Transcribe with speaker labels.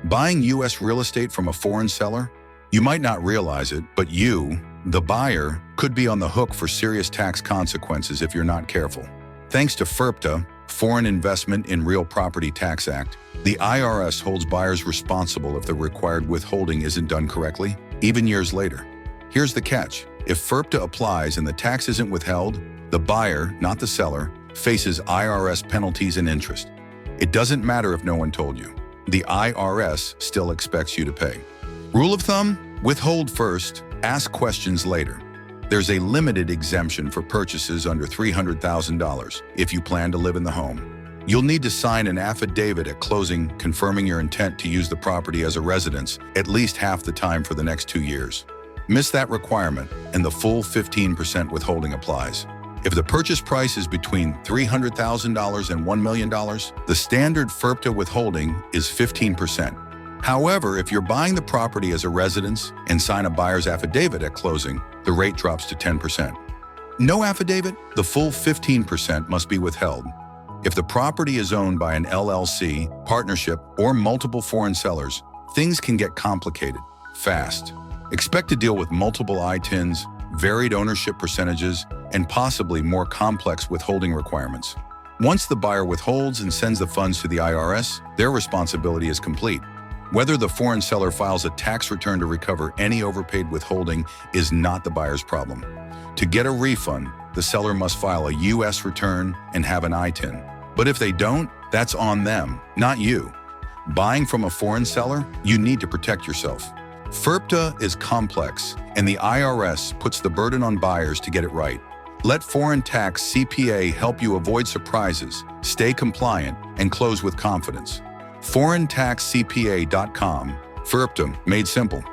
Speaker 1: Buying U.S. real estate from a foreign seller? You might not realize it, but you, the buyer, could be on the hook for serious tax consequences if you're not careful. Thanks to FIRPTA, Foreign Investment in Real Property Tax Act, the IRS holds buyers responsible if the required withholding isn't done correctly, even years later. Here's the catch. If FIRPTA applies and the tax isn't withheld, the buyer, not the seller, faces IRS penalties and interest. It doesn't matter if no one told you. The IRS still expects you to pay. Rule of thumb: withhold first, ask questions later. There's a limited exemption for purchases under $300,000 if you plan to live in the home. You'll need to sign an affidavit at closing confirming your intent to use the property as a residence at least half the time for the next 2 years. Miss that requirement, and the full 15% withholding applies. If the purchase price is between $300,000 and $1 million, the standard FIRPTA withholding is 15%. However, if you're buying the property as a residence and sign a buyer's affidavit at closing, the rate drops to 10%. No affidavit? The full 15% must be withheld. If the property is owned by an LLC, partnership, or multiple foreign sellers, things can get complicated fast. Expect to deal with multiple ITINs, varied ownership percentages, and possibly more complex withholding requirements. Once the buyer withholds and sends the funds to the IRS, their responsibility is complete. Whether the foreign seller files a tax return to recover any overpaid withholding is not the buyer's problem. To get a refund, the seller must file a U.S. return and have an ITIN. But if they don't, that's on them, not you. Buying from a foreign seller, you need to protect yourself. FIRPTA is complex, and the IRS puts the burden on buyers to get it right. Let Foreign Tax CPA help you avoid surprises, stay compliant, and close with confidence. ForeignTaxCPA.com. FIRPTA, made simple.